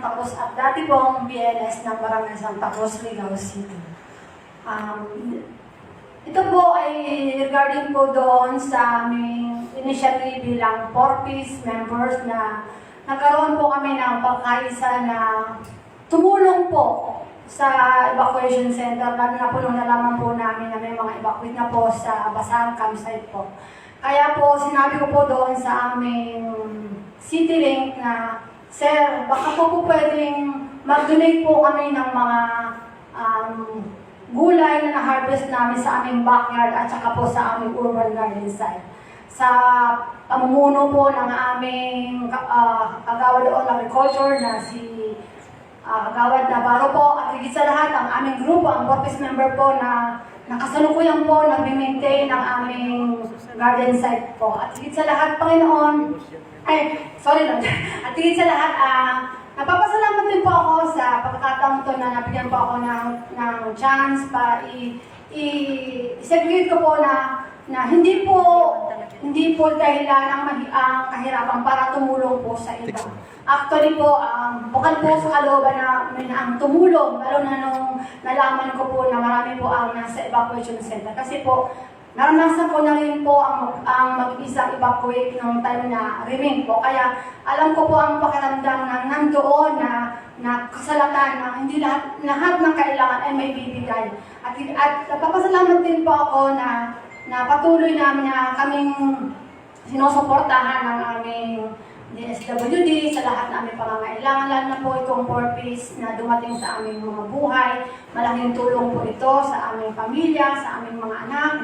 Santa Cruz at dati pong BNS ng Barangay Santa Cruz, Ligao City. Ito po ay regarding po doon sa aming initiative bilang 4-piece members na nagkaroon po kami ng pagkaisa na tumulong po sa evacuation center, lalo na po nung nalaman po namin na may mga evacuate na po sa Basahan campsite po. Kaya po sinabi ko po doon sa aming City Link na, Sir, baka po pwedeng mag-donate po kami ng mga gulay na na-harvest namin sa aming backyard at saka po sa aming urban garden site. Sa pamumuno po ng aming kagawad doon agriculture na si Kagawad Navarro po, at higit sa lahat ang aming grupo, ang 4-piece member po na nakasalukuyan po nag-maintain ng aming garden site po. At higit sa lahat, Panginoon, at higit sa lahat, napapasalamat din po ako sa pagkakataong ito na nabigyan po ako ng chance para i-segregate ko po na hindi po dahilan ang kahirapan para tumulong po sa iba. Actually po, bukal po sa kalooban na ang tumulong, lalo na nung nalaman ko po na marami po ang nasa evacuation center. Kasi po, naranasan ko na rin po ang mag-isang evacuate ng time na remain po. Kaya alam ko po ang pakiramdam na nandoon na kasalatan na hindi lahat ng kailangan ay may bibigay. At napapasalamat din po ako na patuloy namin na kaming sinusuportahan ng aming DSWD sa lahat na aming pangangailangan, lalo na po itong 4-piece na dumating sa aming mga buhay. Malaking tulong po ito sa aming pamilya, sa aming mga anak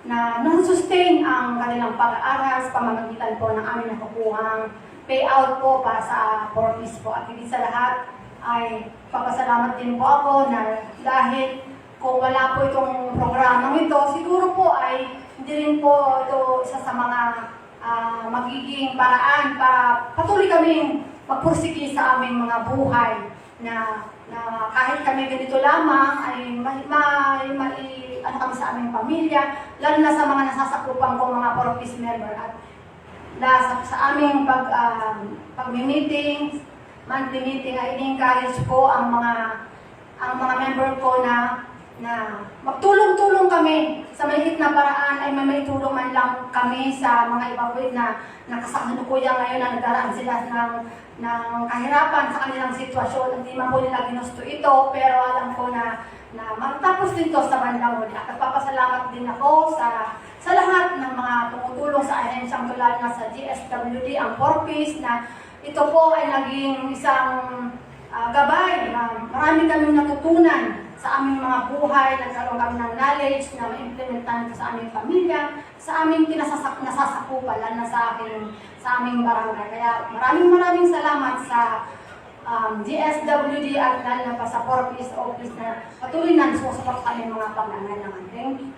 na sustain ang kanilang pag-aaral sa pamamagitan po ng aming nakukuhang payout po para sa 4-piece po. At higit sa lahat ay papasalamat din po ako na dahil kung wala po itong programang ito, siguro po ay hindi rin po ito isa sa mga magiging paraan para patuloy kaming magpursige sa aming mga buhay na kahit kami ganito lamang ay ano kami sa aming pamilya, lalo na sa mga nasasakupan ko mga 4-piece member at sa aming pag-meeting, monthly meeting ay in-encourage ko ang mga member ko na magtulong-tulong kami sa maliit na paraan ay may tulong man lang kami sa mga evacuate na nakasalukuyan ngayon na nagdaraan sila ng kahirapan sa kanilang sitwasyon. Hindi man po nila ginusto ito, pero alam ko na magtapos dito sa bandang huli. At nagpapasalamat din ako sa lahat ng mga tumutulong sa ahensyang tulad na sa DSWD, ang 4-piece na ito po ay naging isang gabay na marami kaming natutunan sa aming mga buhay, nagkaroon kami ng knowledge na ma-implementan sa aming pamilya, sa aming nasasakupan, lalo na sa aming barangay. Kaya maraming salamat sa DSWD at lalo na pa sa 4-piece office na patuloy na nasusupport sa aming mga pangangailangan. Thank you.